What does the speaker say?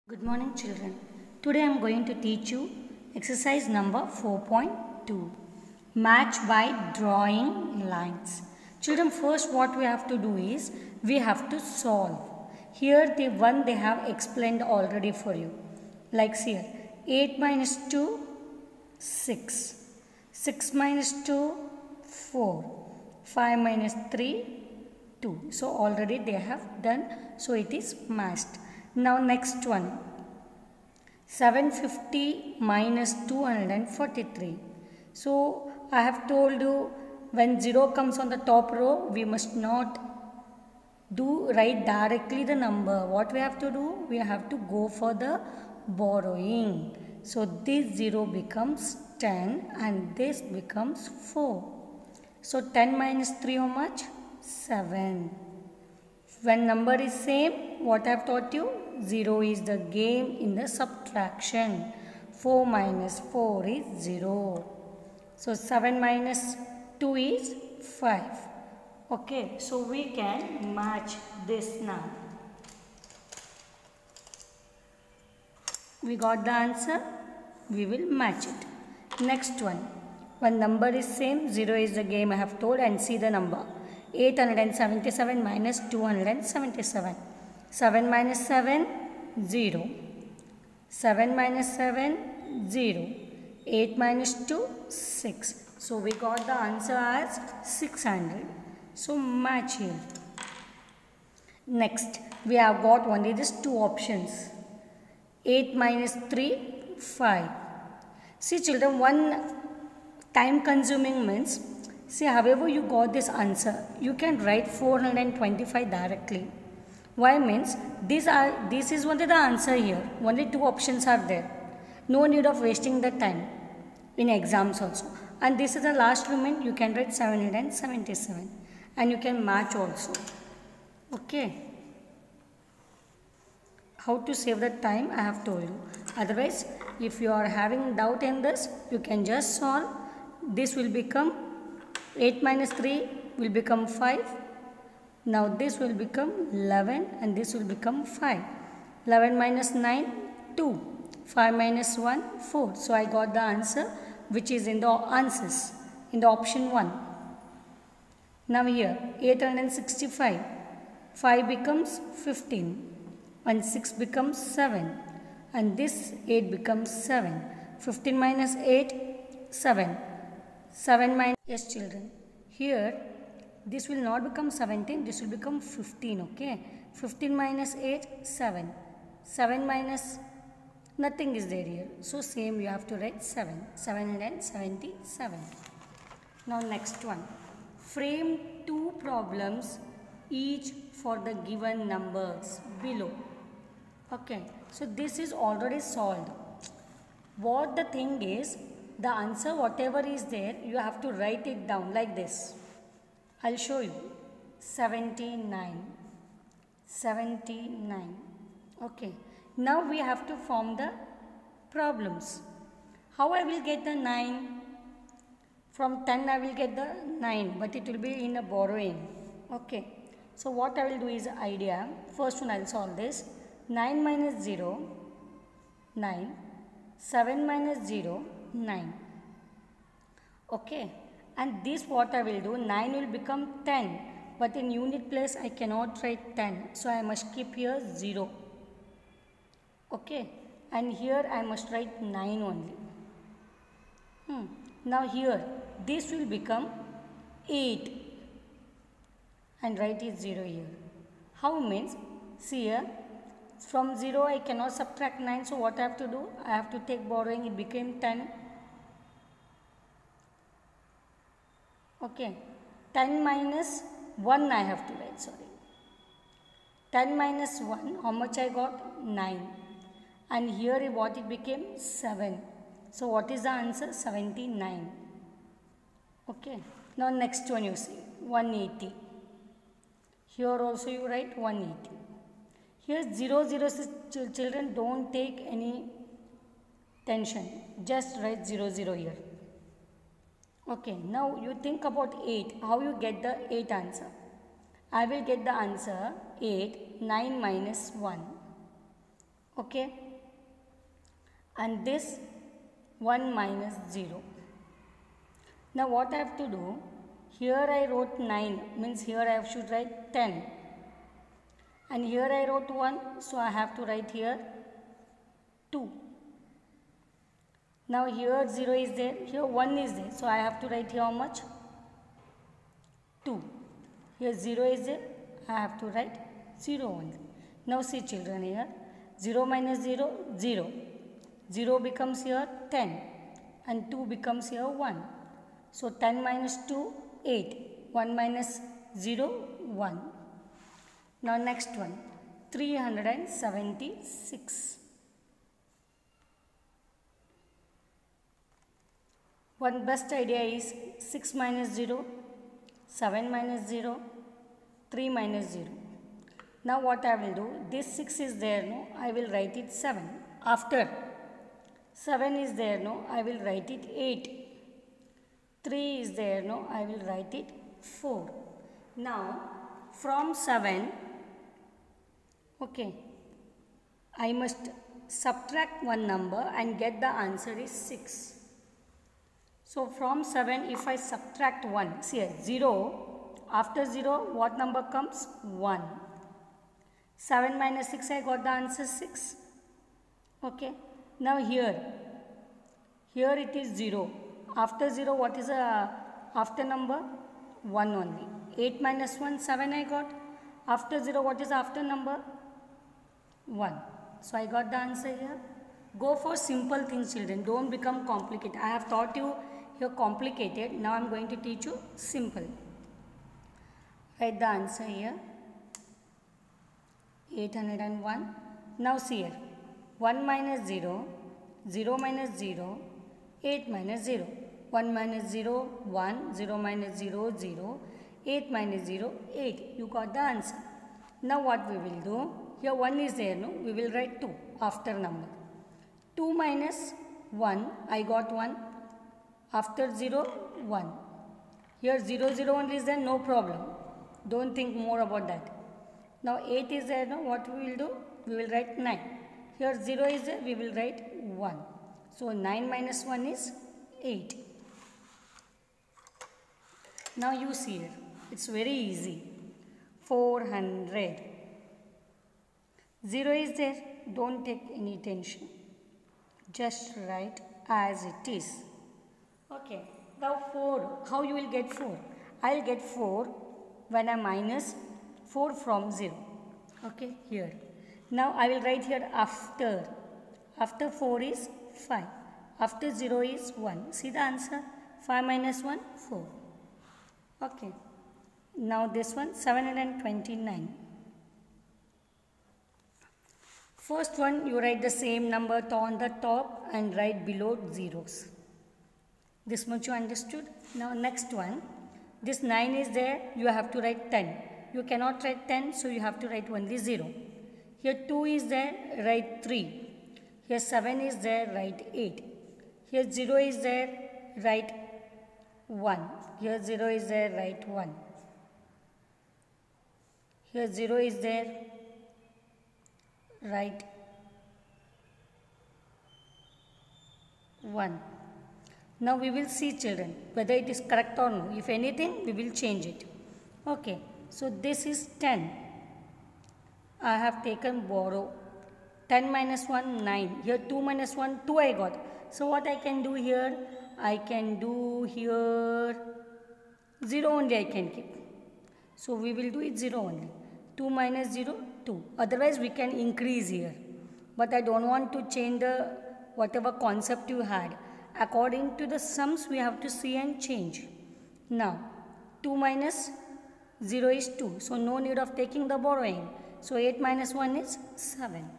Good morning children. Today I am going to teach you exercise number 4.2. Match by drawing lines. Children, first what we have to do is we have to solve. Here the one they have explained already for you. Like here 8 minus 2 6. 6 minus 2 4. 5 minus 3 2. So already they have done, so it is matched. Now next one, 750 minus 243. So I have told you when 0 comes on the top row, we must not write directly the number. What we have to do? We have to go for the borrowing. So this 0 becomes 10 and this becomes 4. So 10 minus 3 how much? 7. When number is same, what I have taught you? 0 is the game in the subtraction. 4 minus 4 is 0. So 7 minus 2 is 5. Okay, so we can match this now. We got the answer. We will match it. Next one. When number is same, 0 is the game I have told, and see the number. 877 minus 277. 7 minus 7, 0. 7 minus 7, 0. 8 minus 2, 6. So we got the answer as 600. So match here. Next, we have got only these two options. 8 minus 3, 5. See children, one time consuming means, see, however you got this answer, you can write 425 directly. Why means, this is only the answer here. Only two options are there. No need of wasting the time in exams also. And this is the last remain, you can write 777. And you can match also. Okay. How to save the time I have told you. Otherwise, if you are having doubt in this, you can just solve. This will become 8 minus 3 will become 5. Now this will become 11 and this will become 5. 11 minus 9, 2. 5 minus 1, 4. So I got the answer which is in the answers, in the option 1. Now here 865. 5 becomes 15 and 6 becomes 7 and this 8 becomes 7. 15 minus 8, 7. 7 minus, yes children, here this will not become 17, this will become 15, okay. 15 minus 8, 7. 7 minus, nothing is there here. So same you have to write 7. 777. Now next one. Frame two problems each for the given numbers below. Okay. So this is already solved. What the thing is, the answer whatever is there, you have to write it down like this. I'll show you. 79. 79. Okay. Now we have to form the problems. How I will get the 9? From 10 I will get the 9, but it will be in a borrowing. Okay. So what I will do is idea. First one I'll solve this. 9 minus 0, 9. 7 minus 0, 9. Okay. And this what I will do, 9 will become 10. But in unit place I cannot write 10. So I must keep here 0. Okay. And here I must write 9 only. Now here this will become 8. And write it 0 here. How means, see here, from 0 I cannot subtract 9. So what I have to do? I have to take borrowing. It became 10. Okay. 10 minus 1 I have to write, sorry. 10 minus 1, how much I got? 9. And here what it became? 7. So what is the answer? 79. Okay. Now next one you see. 180. Here also you write 180. Here 0, 0, children don't take any tension. Just write 0, 0 here. Okay, now you think about 8. How you get the 8 answer? I will get the answer 8, 9 minus 1. Okay, and this 1 minus 0. Now what I have to do, here I wrote 9, means here I should write 10, and here I wrote 1, so I have to write here 2. Now here 0 is there, here 1 is there, so I have to write here how much? 2. Here 0 is there, I have to write 0 only. Now see children, here 0 minus 0, 0. 0 becomes here 10 and 2 becomes here 1. So 10 minus 2, 8. 1 minus 0, 1. Now next one, 376. One best idea is 6 minus 0, 7 minus 0, 3 minus 0. Now what I will do, this 6 is there, no, I will write it 7. After 7 is there, no, I will write it 8. 3 is there, no, I will write it 4. Now from 7, okay, I must subtract one number and get the answer is 6. So from 7, if I subtract 1, see here, 0, after 0, what number comes? 1. 7 minus 6, I got the answer 6. Okay. Now here it is 0. After 0, what is the after number? 1 only. 8 minus 1, 7 I got. After 0, what is the after number? 1. So I got the answer here. Go for simple things, children. Don't become complicated. I have taught you here complicated. Now I am going to teach you simple. Write the answer here. 801. Now see here. 1 minus 0, 0 minus 0, 8 minus 0. 1 minus 0, 1, 0 minus 0, 0, 8 minus 0, 8. You got the answer. Now what we will do? Here 1 is there, no? We will write 2 after number. 2 minus 1, I got 1. After 0, 1. Here 0, 0 only is there, no problem. Don't think more about that. Now 8 is there, no? What we will do? We will write 9. Here 0 is there, we will write 1. So 9 minus 1 is 8. Now you see here, it's very easy. 400. 0 is there, don't take any tension. Just write as it is. Okay, now 4, how you will get 4? I will get 4 when I minus 4 from 0. Okay, here. Now I will write here after. After 4 is 5. After 0 is 1. See the answer? 5 minus 1, 4. Okay. Now this one, 729. First one, you write the same number on the top and write below zeros. This much you understood? Now next one, this 9 is there, you have to write 10. You cannot write 10, so you have to write only 0. Here 2 is there, write 3. Here 7 is there, write 8. Here 0 is there, write 1. Here 0 is there, write 1. Here 0 is there, write 1. Now we will see, children, whether it is correct or no. If anything, we will change it. Okay, so this is 10. I have taken borrow. 10 minus 1, 9. Here 2 minus 1, 2 I got. So what I can do here? I can do here 0 only I can keep. So we will do it 0 only. 2 minus 0, 2. Otherwise we can increase here. But I don't want to change the whatever concept you had. According to the sums we have to see and change. Now 2 minus 0 is 2. So no need of taking the borrowing. So 8 minus 1 is 7.